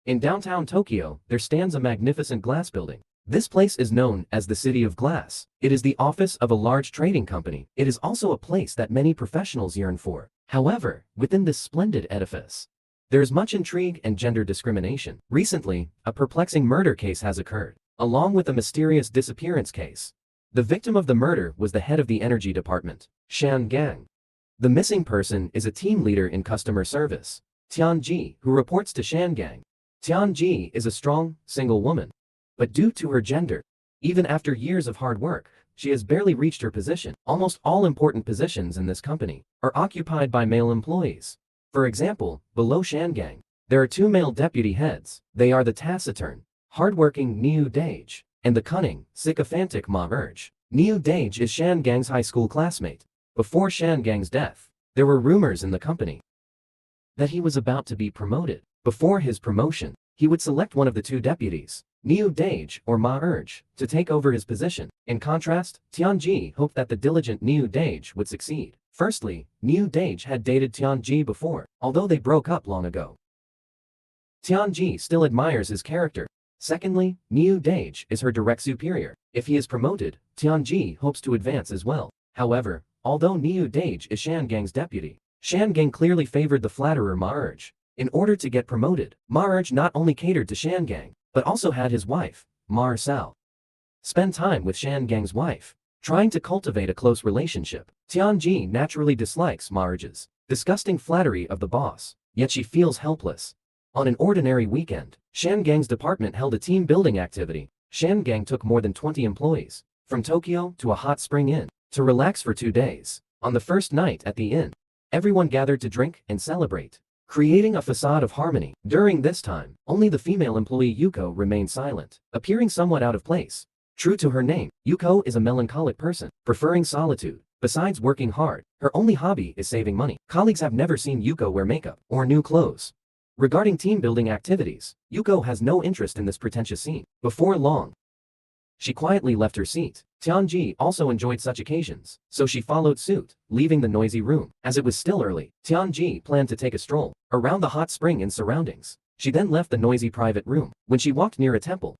In downtown Tokyo, there stands a magnificent glass building. This place is known as the City of Glass. It is the office of a large trading company. It is also a place that many professionals yearn for. However, within this splendid edifice, there is much intrigue and gender discrimination. Recently, a perplexing murder case has occurred, along with a mysterious disappearance case. The victim of the murder was the head of the energy department, Shan Gang. The missing person is a team leader in customer service, Tianji, who reports to Shan Gang. Tianji is a strong, single woman. But due to her gender, even after years of hard work, she has barely reached her position. Almost all important positions in this company are occupied by male employees. For example, below Shan Gang, there are two male deputy heads. They are the taciturn, hardworking Niu Dage, and the cunning, sycophantic Ma Urge. Niu Dage is Shan Gang's high school classmate. Before Shan Gang's death, there were rumors in the company that he was about to be promoted. Before his promotion, he would select one of the two deputies, Niu Dage or Ma Urge, to take over his position. In contrast, Tianji hoped that the diligent Niu Dage would succeed. Firstly, Niu Dage had dated Tianji before, although they broke up long ago. Tianji still admires his character. Secondly, Niu Dage is her direct superior. If he is promoted, Tianji hopes to advance as well. However, although Niu Dage is Shan Gang's deputy, Shan Gang clearly favored the flatterer Ma Urge. In order to get promoted, Ma Urge not only catered to Shan Gang, but also had his wife, Ma Sao, spend time with Shan Gang's wife, trying to cultivate a close relationship. Tianji naturally dislikes Ma Urge's disgusting flattery of the boss, yet she feels helpless. On an ordinary weekend, Shan Gang's department held a team-building activity. Shan Gang took more than 20 employees from Tokyo to a hot spring inn to relax for 2 days. On the first night at the inn, everyone gathered to drink and celebrate, creating a facade of harmony. During this time, only the female employee Yuko remained silent, appearing somewhat out of place. True to her name, Yuko is a melancholic person, preferring solitude. Besides working hard, her only hobby is saving money. Colleagues have never seen Yuko wear makeup or new clothes. Regarding team-building activities, Yuko has no interest in this pretentious scene. Before long, she quietly left her seat. Tianji also enjoyed such occasions, so she followed suit, leaving the noisy room. As it was still early, Tianji planned to take a stroll around the hot spring and surroundings. She then left the noisy private room. When she walked near a temple,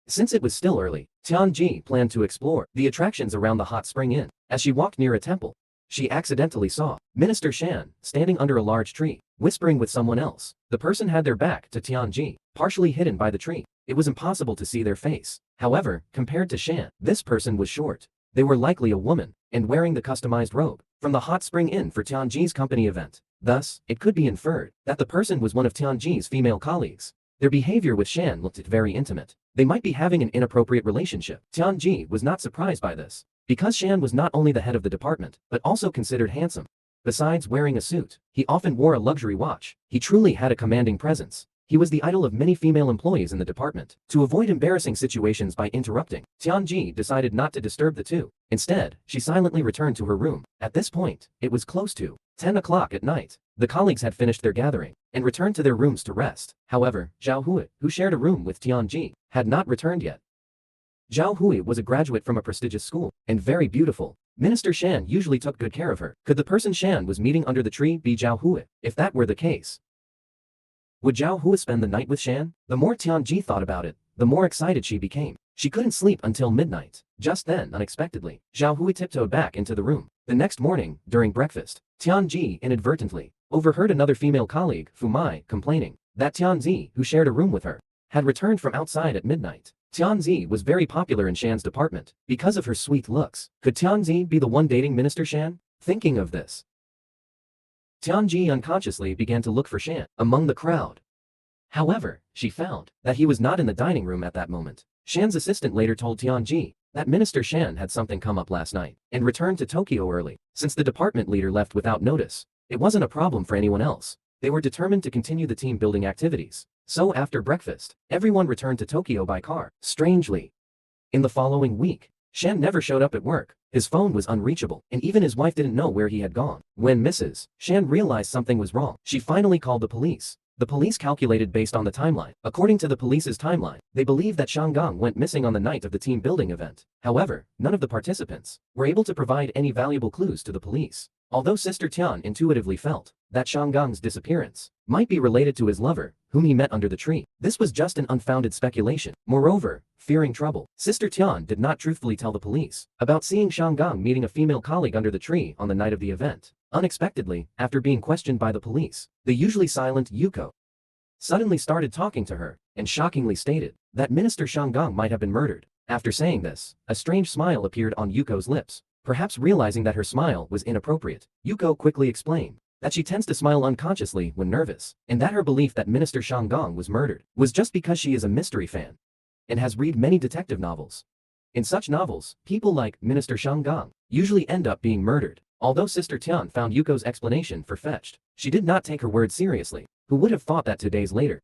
since it was still early, Tianji planned to explore the attractions around the hot spring inn. As she walked near a temple, she accidentally saw Minister Shan standing under a large tree, whispering with someone else. The person had their back to Tianji, partially hidden by the tree. It was impossible to see their face. However, compared to Shan, this person was short. They were likely a woman, and wearing the customized robe from the hot spring inn for Tianji's company event. Thus, it could be inferred that the person was one of Tianji's female colleagues. Their behavior with Shan looked very intimate. They might be having an inappropriate relationship. Tianji was not surprised by this, because Shan was not only the head of the department, but also considered handsome. Besides wearing a suit, he often wore a luxury watch. He truly had a commanding presence. He was the idol of many female employees in the department. To avoid embarrassing situations by interrupting, Tianji decided not to disturb the two. Instead, she silently returned to her room. At this point, it was close to 10 o'clock at night. The colleagues had finished their gathering and returned to their rooms to rest. However, Zhao Hui, who shared a room with Tianji, had not returned yet. Zhao Hui was a graduate from a prestigious school and very beautiful. Minister Shan usually took good care of her. Could the person Shan was meeting under the tree be Zhao Hui? If that were the case, would Zhao Hui spend the night with Shan? The more Tianji thought about it, the more excited she became. She couldn't sleep until midnight. Just then, unexpectedly, Zhao Hui tiptoed back into the room. The next morning, during breakfast, Tianji inadvertently overheard another female colleague, Fumai, complaining that Tianzi, who shared a room with her, had returned from outside at midnight. Tianzi was very popular in Shan's department because of her sweet looks. Could Tianzi be the one dating Minister Shan? Thinking of this, Tianji unconsciously began to look for Shan among the crowd. However, she found that he was not in the dining room at that moment. Shan's assistant later told Tianji that Minister Shan had something come up last night and returned to Tokyo early. Since the department leader left without notice, it wasn't a problem for anyone else. They were determined to continue the team-building activities. So after breakfast, everyone returned to Tokyo by car. Strangely, in the following week, Shan never showed up at work. His phone was unreachable, and even his wife didn't know where he had gone. When Mrs. Shan realized something was wrong, she finally called the police. The police calculated based on the timeline. According to the police's timeline, they believe that Shangang went missing on the night of the team-building event. However, none of the participants were able to provide any valuable clues to the police. Although Sister Tian intuitively felt that Shangang's disappearance might be related to his lover, whom he met under the tree. This was just an unfounded speculation. Moreover, fearing trouble, Sister Tian did not truthfully tell the police about seeing Shangang meeting a female colleague under the tree on the night of the event. Unexpectedly, after being questioned by the police, the usually silent Yuko suddenly started talking to her, and shockingly stated that Minister Shangang might have been murdered. After saying this, a strange smile appeared on Yuko's lips. Perhaps realizing that her smile was inappropriate, Yuko quickly explained that she tends to smile unconsciously when nervous, and that her belief that Minister Shangang was murdered was just because she is a mystery fan and has read many detective novels. In such novels, people like Minister Shangang usually end up being murdered. Although Sister Tian found Yuko's explanation far-fetched, she did not take her words seriously. Who would have thought that 2 days later,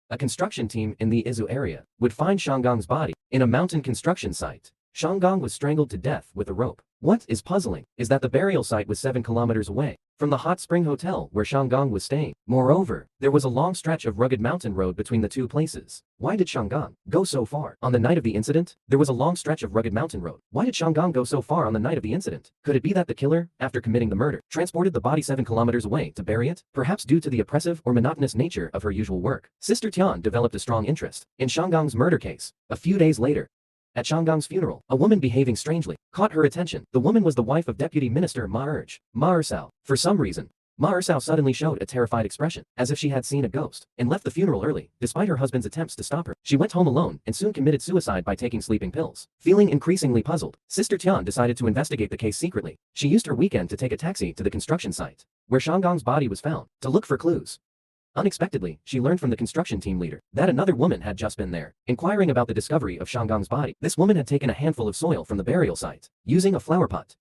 a construction team in the Izu area would find Shanggang's body in a mountain construction site. Shangang was strangled to death with a rope. What is puzzling is that the burial site was 7 kilometers away from the hot spring hotel where Shangang was staying. Moreover, there was a long stretch of rugged mountain road between the two places. Why did Shangang go so far? On the night of the incident, there was a long stretch of rugged mountain road. Why did Shangang go so far on the night of the incident? Could it be that the killer, after committing the murder, transported the body 7 kilometers away to bury it? Perhaps due to the oppressive or monotonous nature of her usual work, Sister Tian developed a strong interest in Shanggang's murder case. A few days later, at Shanggang's funeral, a woman behaving strangely caught her attention. The woman was the wife of Deputy Minister Ma Ersao. For some reason, Ma Ersao suddenly showed a terrified expression, as if she had seen a ghost, and left the funeral early, despite her husband's attempts to stop her. She went home alone and soon committed suicide by taking sleeping pills. Feeling increasingly puzzled, Sister Tian decided to investigate the case secretly. She used her weekend to take a taxi to the construction site, where Shanggang's body was found, to look for clues. Unexpectedly, she learned from the construction team leader that another woman had just been there, inquiring about the discovery of Shanggang's body. This woman had taken a handful of soil from the burial site, using a flower pot.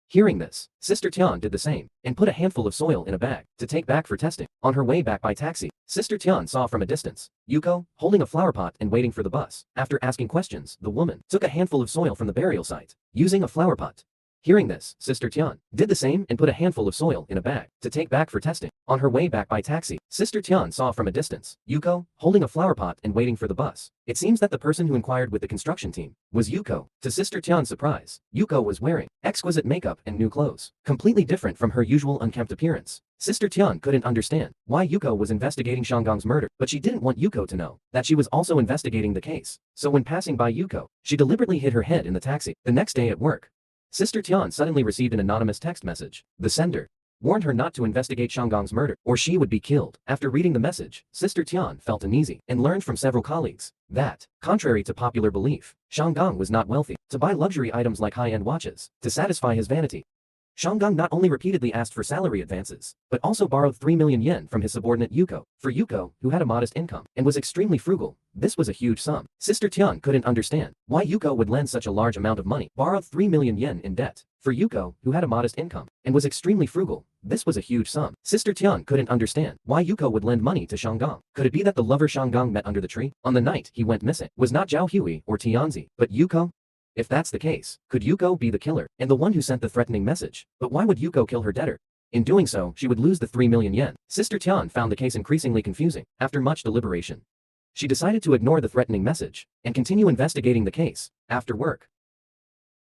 Hearing this, Sister Tian did the same, and put a handful of soil in a bag to take back for testing. On her way back by taxi, Sister Tian saw from a distance Yuko holding a flower pot and waiting for the bus. After asking questions, the woman took a handful of soil from the burial site, using a flower pot. Hearing this, Sister Tian did the same and put a handful of soil in a bag to take back for testing. On her way back by taxi, Sister Tian saw from a distance Yuko holding a flower pot and waiting for the bus. It seems that the person who inquired with the construction team was Yuko. To Sister Tian's surprise, Yuko was wearing exquisite makeup and new clothes, completely different from her usual unkempt appearance. Sister Tian couldn't understand why Yuko was investigating Shanggang's murder, but she didn't want Yuko to know that she was also investigating the case. So when passing by Yuko, she deliberately hid her head in the taxi. The next day at work, Sister Tian suddenly received an anonymous text message. The sender warned her not to investigate Shanggang's murder, or she would be killed. After reading the message, Sister Tian felt uneasy and learned from several colleagues that, contrary to popular belief, Shanggang was not wealthy to buy luxury items like high-end watches to satisfy his vanity. Shanggong not only repeatedly asked for salary advances, but also borrowed 3 million yen from his subordinate Yuko. For Yuko, who had a modest income and was extremely frugal, this was a huge sum. Sister Tian couldn't understand why Yuko would lend such a large amount of money, borrowed 3 million yen in debt. For Yuko, who had a modest income and was extremely frugal, this was a huge sum. Sister Tian couldn't understand why Yuko would lend money to Shanggong. Could it be that the lover Shanggong met under the tree on the night he went missing was not Zhao Hui or Tianzi, but Yuko? If that's the case, could Yuko be the killer and the one who sent the threatening message? But why would Yuko kill her debtor? In doing so, she would lose the 3 million yen. Sister Tian found the case increasingly confusing. After much deliberation, she decided to ignore the threatening message and continue investigating the case. After work,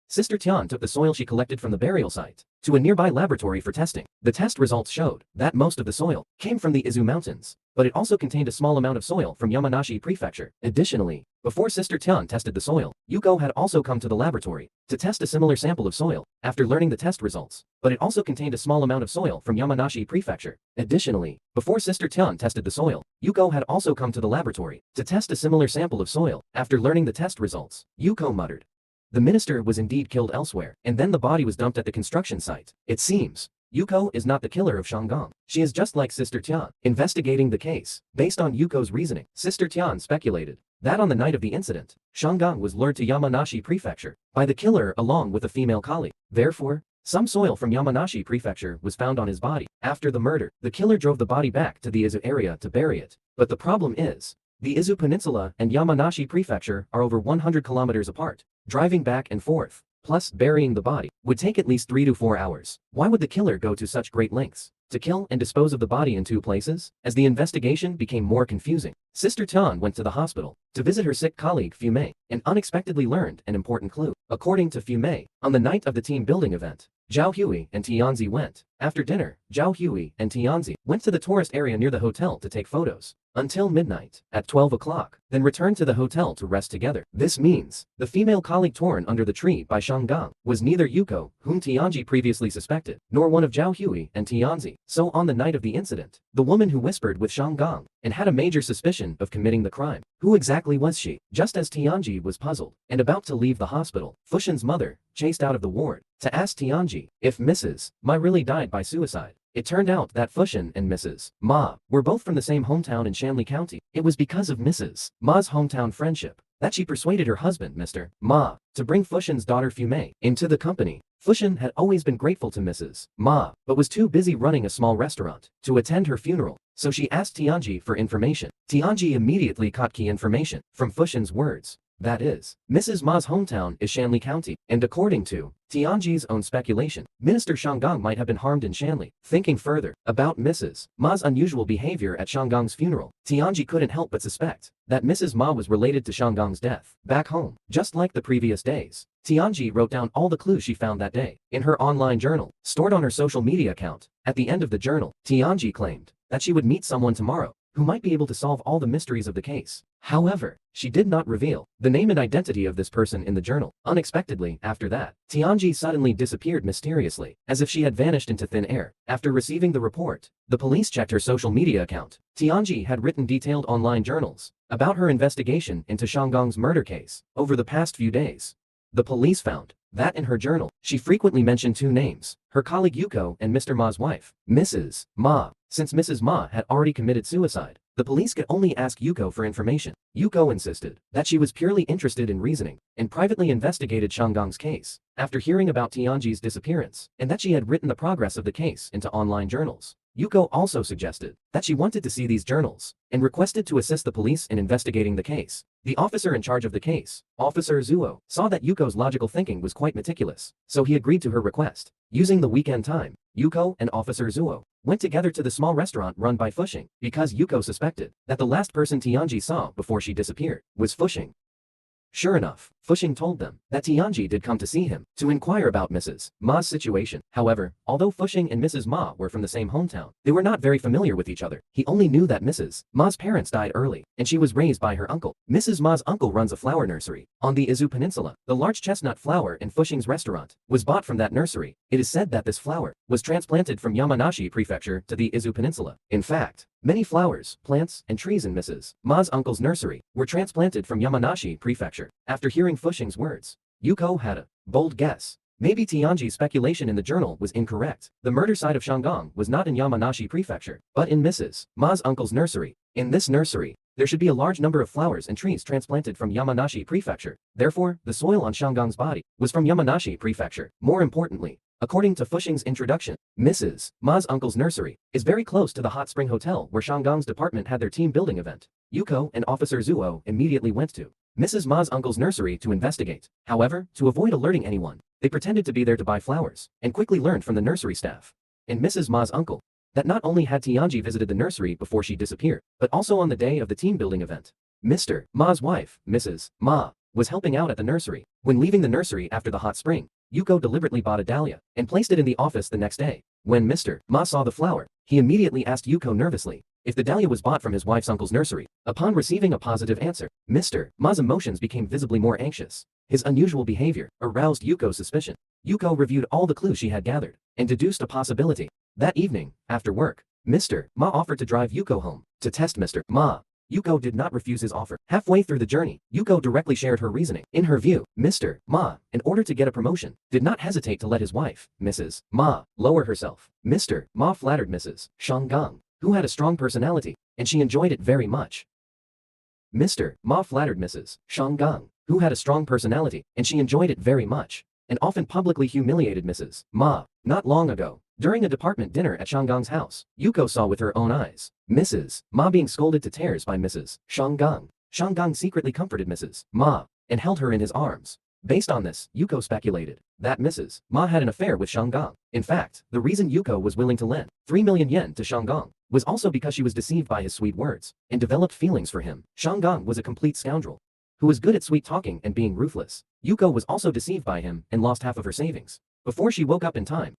Sister Tian took the soil she collected from the burial site to a nearby laboratory for testing. The test results showed that most of the soil came from the Izu Mountains, but it also contained a small amount of soil from Yamanashi Prefecture. Additionally, before Sister Tian tested the soil, Yuko had also come to the laboratory to test a similar sample of soil after learning the test results, but it also contained a small amount of soil from Yamanashi Prefecture. Additionally, before Sister Tian tested the soil, Yuko had also come to the laboratory to test a similar sample of soil after learning the test results. Yuko muttered, "The minister was indeed killed elsewhere, and then the body was dumped at the construction site. It seems Yuko is not the killer of Shanggong. She is just like Sister Tian." Investigating the case, based on Yuko's reasoning, Sister Tian speculated that on the night of the incident, Shanggong was lured to Yamanashi Prefecture by the killer along with a female colleague. Therefore, some soil from Yamanashi Prefecture was found on his body. After the murder, the killer drove the body back to the Izu area to bury it. But the problem is, the Izu Peninsula and Yamanashi Prefecture are over 100 kilometers apart. Driving back and forth, plus burying the body, would take at least 3 to 4 hours. Why would the killer go to such great lengths to kill and dispose of the body in 2 places? As the investigation became more confusing, Sister Tian went to the hospital to visit her sick colleague Fu Mei and unexpectedly learned an important clue. According to Fu Mei, on the night of the team building event, Zhao Hui and Tianzi went. After dinner, Zhao Hui and Tianzi went to the tourist area near the hotel to take photos until midnight at 12 o'clock, then returned to the hotel to rest together. This means the female colleague torn under the tree by Shanggang was neither Yuko, whom Tianji previously suspected, nor one of Zhao Hui and Tianzi. So on the night of the incident, the woman who whispered with Shanggang and had a major suspicion of committing the crime. Who exactly was she? Just as Tianji was puzzled and about to leave the hospital, Fushin's mother chased out of the ward to ask Tianji if Mrs. Ma really died by suicide. It turned out that Fushin and Mrs. Ma were both from the same hometown in Shanli County. It was because of Mrs. Ma's hometown friendship that she persuaded her husband, Mr. Ma, to bring Fushin's daughter Fu Mei into the company. Fushin had always been grateful to Mrs. Ma, but was too busy running a small restaurant to attend her funeral, so she asked Tianji for information. Tianji immediately caught key information from Fushin's words. That is, Mrs. Ma's hometown is Shanli County, and according to Tianji's own speculation, Minister Shanggang might have been harmed in Shanli. Thinking further about Mrs. Ma's unusual behavior at Shanggang's funeral, Tianji couldn't help but suspect that Mrs. Ma was related to Shanggang's death. Back home, just like the previous days, Tianji wrote down all the clues she found that day in her online journal, stored on her social media account. At the end of the journal, Tianji claimed that she would meet someone tomorrow who might be able to solve all the mysteries of the case. However, she did not reveal the name and identity of this person in the journal. Unexpectedly, after that, Tianji suddenly disappeared mysteriously, as if she had vanished into thin air. After receiving the report, the police checked her social media account. Tianji had written detailed online journals about her investigation into Shanggang's murder case over the past few days. The police found that in her journal, she frequently mentioned two names, her colleague Yuko and Mr. Ma's wife, Mrs. Ma. Since Mrs. Ma had already committed suicide, the police could only ask Yuko for information. Yuko insisted that she was purely interested in reasoning and privately investigated Shanggang's case after hearing about Tianji's disappearance and that she had written the progress of the case into online journals. Yuko also suggested that she wanted to see these journals and requested to assist the police in investigating the case. The officer in charge of the case, Officer Zuo, saw that Yuko's logical thinking was quite meticulous, so he agreed to her request. Using the weekend time, Yuko and Officer Zuo went together to the small restaurant run by Fushing because Yuko suspected that the last person Tianji saw before she disappeared was Fushing. Sure enough, Fushing told them that Tianji did come to see him to inquire about Mrs. Ma's situation. However, although Fushing and Mrs. Ma were from the same hometown, they were not very familiar with each other. He only knew that Mrs. Ma's parents died early, and she was raised by her uncle. Mrs. Ma's uncle runs a flower nursery on the Izu Peninsula. The large chestnut flower in Fushing's restaurant was bought from that nursery. It is said that this flower was transplanted from Yamanashi Prefecture to the Izu Peninsula. In fact, many flowers, plants, and trees in Mrs. Ma's uncle's nursery were transplanted from Yamanashi Prefecture. After hearing Fushing's words, Yuko had a bold guess. Maybe Tianji's speculation in the journal was incorrect. The murder site of Shanggang was not in Yamanashi Prefecture, but in Mrs. Ma's uncle's nursery. In this nursery, there should be a large number of flowers and trees transplanted from Yamanashi Prefecture. Therefore, the soil on Shanggang's body was from Yamanashi Prefecture. More importantly, according to Fushing's introduction, Mrs. Ma's uncle's nursery is very close to the hot spring hotel where Shanggang's department had their team building event. Yuko and Officer Zuo immediately went to Mrs. Ma's uncle's nursery to investigate. However, to avoid alerting anyone, they pretended to be there to buy flowers and quickly learned from the nursery staff and Mrs. Ma's uncle that not only had Tianji visited the nursery before she disappeared, but also on the day of the team building event. Mr. Ma's wife, Mrs. Ma, was helping out at the nursery. When leaving the nursery after the hot spring, Yuko deliberately bought a dahlia and placed it in the office the next day. When Mr. Ma saw the flower, he immediately asked Yuko nervously if the dahlia was bought from his wife's uncle's nursery. Upon receiving a positive answer, Mr. Ma's emotions became visibly more anxious. His unusual behavior aroused Yuko's suspicion. Yuko reviewed all the clues she had gathered and deduced a possibility. That evening, after work, Mr. Ma offered to drive Yuko home to test Mr. Ma. Yuko did not refuse his offer. Halfway through the journey, Yuko directly shared her reasoning. In her view, Mr. Ma, in order to get a promotion, did not hesitate to let his wife, Mrs. Ma, lower herself. Mr. Ma flattered Mrs. Shanggang, who had a strong personality, and she enjoyed it very much. Mr. Ma flattered Mrs. Shanggang, who had a strong personality, and she enjoyed it very much, and often publicly humiliated Mrs. Ma. Not long ago, during a department dinner at Shanggang's house, Yuko saw with her own eyes Mrs. Ma being scolded to tears by Mrs. Shanggang. Shanggang secretly comforted Mrs. Ma and held her in his arms. Based on this, Yuko speculated that Mrs. Ma had an affair with Shanggang. In fact, the reason Yuko was willing to lend 3 million yen to Shanggang was also because she was deceived by his sweet words and developed feelings for him. Shangang was a complete scoundrel who was good at sweet talking and being ruthless. Yuko was also deceived by him and lost half of her savings before she woke up in time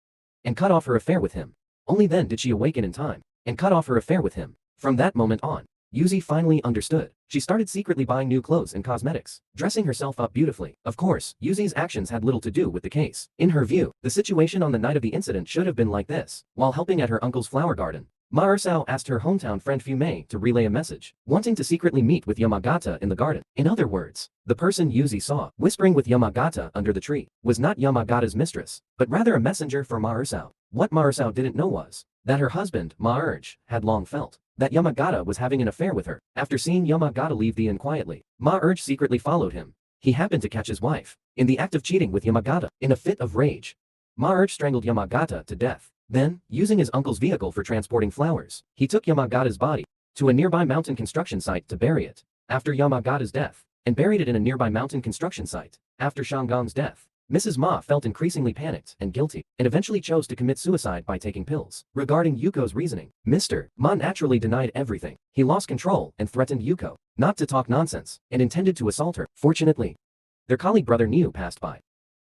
and cut off her affair with him. Only then did she awaken in time and cut off her affair with him. From that moment on, Yuzi finally understood. She started secretly buying new clothes and cosmetics, dressing herself up beautifully. Of course, Yuzi's actions had little to do with the case. In her view, the situation on the night of the incident should have been like this. While helping at her uncle's flower garden, Ma Ersao asked her hometown friend Fumei to relay a message, wanting to secretly meet with Yamagata in the garden. In other words, the person Yuzi saw, whispering with Yamagata under the tree, was not Yamagata's mistress, but rather a messenger for Ma Ersao. What Ma Ersao didn't know was that her husband, Ma Urge, had long felt that Yamagata was having an affair with her. After seeing Yamagata leave the inn quietly, Ma Urge secretly followed him. He happened to catch his wife in the act of cheating with Yamagata. In a fit of rage, Ma Urge strangled Yamagata to death. Then, using his uncle's vehicle for transporting flowers, he took Yamagata's body to a nearby mountain construction site to bury it after Yamagata's death, and buried it in a nearby mountain construction site. After Shangang's death, Mrs. Ma felt increasingly panicked and guilty, and eventually chose to commit suicide by taking pills. Regarding Yuko's reasoning, Mr. Ma naturally denied everything. He lost control and threatened Yuko not to talk nonsense, and intended to assault her. Fortunately, their colleague brother Niu passed by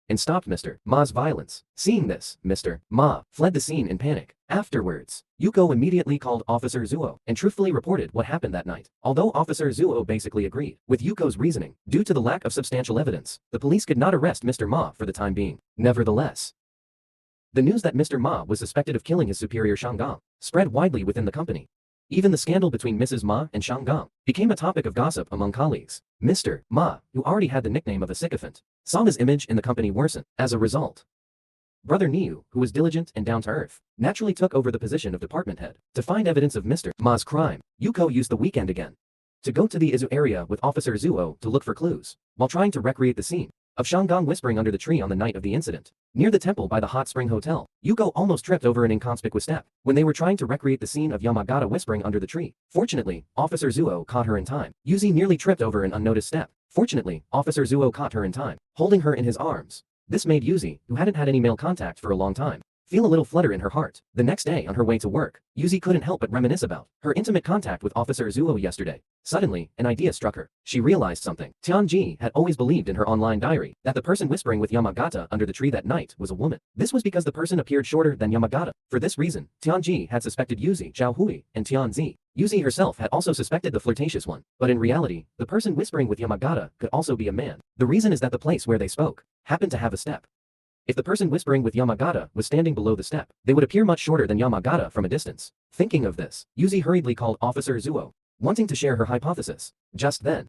and stopped Mr. Ma's violence. Seeing this, Mr. Ma fled the scene in panic. Afterwards, Yuko immediately called Officer Zuo and truthfully reported what happened that night. Although Officer Zuo basically agreed with Yuko's reasoning, due to the lack of substantial evidence, the police could not arrest Mr. Ma for the time being. Nevertheless, the news that Mr. Ma was suspected of killing his superior Shangang spread widely within the company. Even the scandal between Mrs. Ma and Shangang became a topic of gossip among colleagues. Mr. Ma, who already had the nickname of a sycophant, saw his image in the company worsen. As a result, brother Niu, who was diligent and down-to-earth, naturally took over the position of department head. To find evidence of Mr. Ma's crime, Yuko used the weekend again to go to the Izu area with Officer Zuo to look for clues, while trying to recreate the scene of Shangang whispering under the tree on the night of the incident. Near the temple by the hot spring hotel, Yuko almost tripped over an inconspicuous step when they were trying to recreate the scene of Yamagata whispering under the tree. Fortunately, Officer Zuo caught her in time. Yuzi nearly tripped over an unnoticed step. Fortunately, Officer Zuo caught her in time, holding her in his arms. This made Yuzi, who hadn't had any male contact for a long time, feel a little flutter in her heart. The next day on her way to work, Yuzi couldn't help but reminisce about her intimate contact with Officer Zuo yesterday. Suddenly, an idea struck her. She realized something. Tianji had always believed in her online diary that the person whispering with Yamagata under the tree that night was a woman. This was because the person appeared shorter than Yamagata. For this reason, Tianji had suspected Yuzi, Zhao Hui, and Tianzi. Yuzi herself had also suspected the flirtatious one, but in reality, the person whispering with Yamagata could also be a man. The reason is that the place where they spoke happened to have a step. If the person whispering with Yamagata was standing below the step, they would appear much shorter than Yamagata from a distance. Thinking of this, Yuzi hurriedly called Officer Zuo, wanting to share her hypothesis. Just then,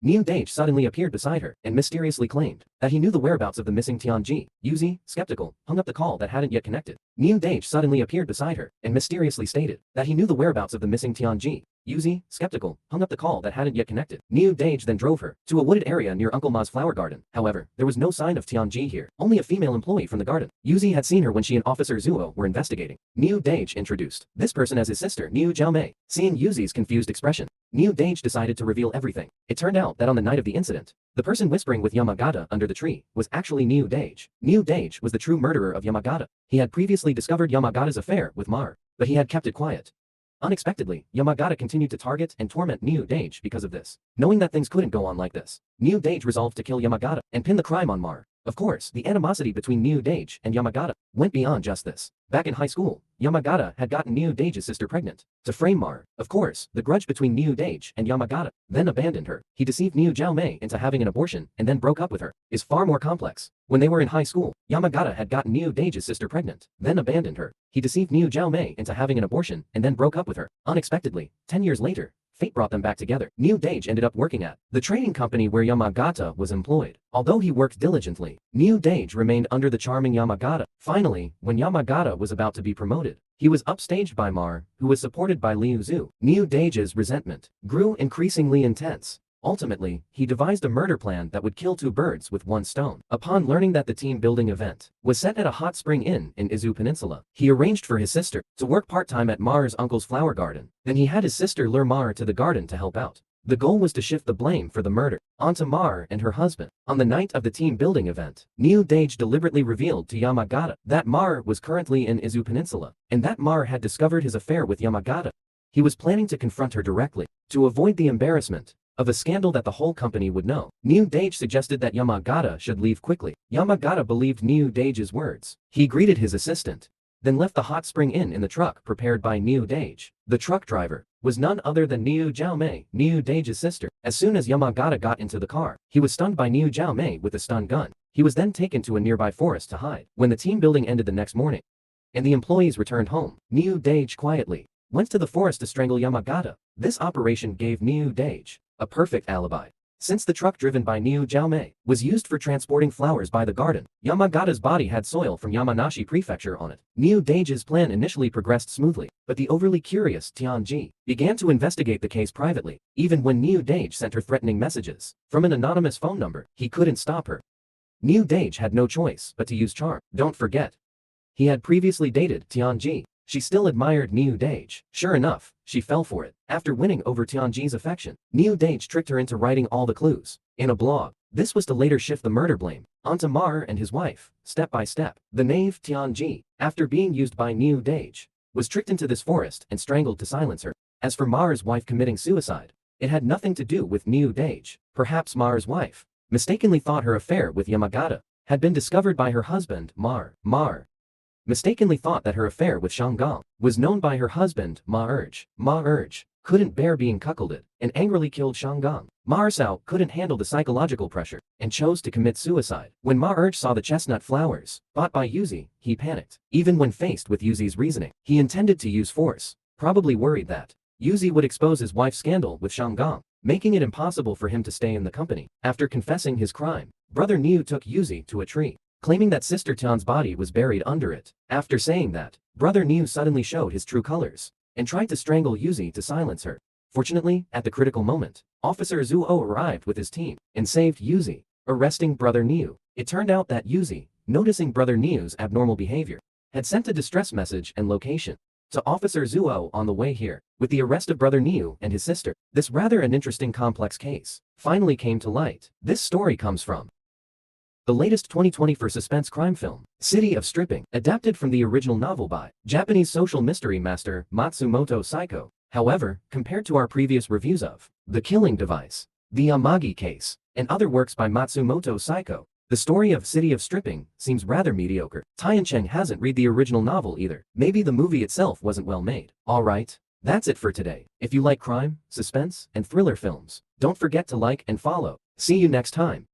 Niu Dage suddenly appeared beside her and mysteriously claimed that he knew the whereabouts of the missing Tianji. Yuzi, skeptical, hung up the call that hadn't yet connected. Niu Dage suddenly appeared beside her and mysteriously stated that he knew the whereabouts of the missing Tianji. Yuzi, skeptical, hung up the call that hadn't yet connected. Niu Dage then drove her to a wooded area near Uncle Ma's flower garden. However, there was no sign of Tianji here, only a female employee from the garden. Yuzi had seen her when she and Officer Zuo were investigating. Niu Dage introduced this person as his sister, Niu Jiaomei. Seeing Yuzi's confused expression, Niu Dage decided to reveal everything. It turned out that on the night of the incident, the person whispering with Yamagata under the tree was actually Niu Dage. Niu Dage was the true murderer of Yamagata. He had previously discovered Yamagata's affair with Mar, but he had kept it quiet. Unexpectedly, Yamagata continued to target and torment Niu Dage because of this. Knowing that things couldn't go on like this, Niu Dage resolved to kill Yamagata and pin the crime on Mar. Of course, the animosity between Niu Dage and Yamagata went beyond just this. Back in high school, Yamagata had gotten Niu Dage's sister pregnant to frame Mar. Of course, the grudge between Niu Dage and Yamagata then abandoned her. He deceived Niu Jiaomei into having an abortion and then broke up with her. Is far more complex. When they were in high school, Yamagata had gotten Niu Dage's sister pregnant, then abandoned her. He deceived Niu Jiaomei into having an abortion and then broke up with her. Unexpectedly, 10 years later, fate brought them back together. Niu Dage ended up working at the trading company where Yamagata was employed. Although he worked diligently, Niu Dage remained under the charming Yamagata. Finally, when Yamagata was about to be promoted, he was upstaged by Mar, who was supported by Liu Zhu. Niu Dage's resentment grew increasingly intense. Ultimately, he devised a murder plan that would kill two birds with one stone. Upon learning that the team-building event was set at a hot spring inn in Izu Peninsula, he arranged for his sister to work part-time at Mar's uncle's flower garden. Then he had his sister lure Mar to the garden to help out. The goal was to shift the blame for the murder onto Mar and her husband. On the night of the team-building event, Niu Dage deliberately revealed to Yamagata that Mar was currently in Izu Peninsula, and that Mar had discovered his affair with Yamagata. He was planning to confront her directly, to avoid the embarrassment of a scandal that the whole company would know. New Dage suggested that Yamagata should leave quickly. Yamagata believed New Dage's words. He greeted his assistant, then left the hot spring inn in the truck prepared by New Dage. The truck driver was none other than Niu Jiaomei, Niu Dage's sister. As soon as Yamagata got into the car, he was stunned by Niu Jiaomei with a stun gun. He was then taken to a nearby forest to hide. When the team building ended the next morning, and the employees returned home, Niu Dage quietly went to the forest to strangle Yamagata. This operation gave Niu Dage a perfect alibi. Since the truck driven by Niu Jiaomei was used for transporting flowers by the garden, Yamagata's body had soil from Yamanashi Prefecture on it. Niu Dage's plan initially progressed smoothly, but the overly curious Tianji began to investigate the case privately. Even when Niu Dage sent her threatening messages from an anonymous phone number, he couldn't stop her. Niu Dage had no choice but to use charm. Don't forget, he had previously dated Tianji. She still admired Niu Dage. Sure enough, she fell for it. After winning over Tianji's affection, Niu Dage tricked her into writing all the clues in a blog. This was to later shift the murder blame onto Mar and his wife, step by step. The knave Tianji, after being used by Niu Dage, was tricked into this forest and strangled to silence her. As for Mar's wife committing suicide, it had nothing to do with Niu Dage. Perhaps Mar's wife mistakenly thought her affair with Yamagata had been discovered by her husband, Mar. Mistakenly thought that her affair with Shangang was known by her husband, Ma-urge. Ma-urge couldn't bear being cuckolded and angrily killed Shangang. Ma-ersao couldn't handle the psychological pressure and chose to commit suicide. When Ma-urge saw the chestnut flowers bought by Yuzi, he panicked. Even when faced with Yuzi's reasoning, he intended to use force, probably worried that Yuzi would expose his wife's scandal with Shangang, making it impossible for him to stay in the company. After confessing his crime, Brother Niu took Yuzi to a tree, claiming that Sister Tian's body was buried under it. After saying that, Brother Niu suddenly showed his true colors and tried to strangle Yuzi to silence her. Fortunately, at the critical moment, Officer Zuo arrived with his team and saved Yuzi, arresting Brother Niu. It turned out that Yuzi, noticing Brother Niu's abnormal behavior, had sent a distress message and location to Officer Zuo on the way here. With the arrest of Brother Niu and his sister, this rather an interesting complex case finally came to light. This story comes from the latest 2024 suspense crime film, City of Stripping, adapted from the original novel by Japanese social mystery master Matsumoto Saiko. However, compared to our previous reviews of The Killing Device, The Amagi Case, and other works by Matsumoto Saiko, the story of City of Stripping seems rather mediocre. Tiancheng hasn't read the original novel either. Maybe the movie itself wasn't well made. Alright, that's it for today. If you like crime, suspense, and thriller films, don't forget to like and follow. See you next time.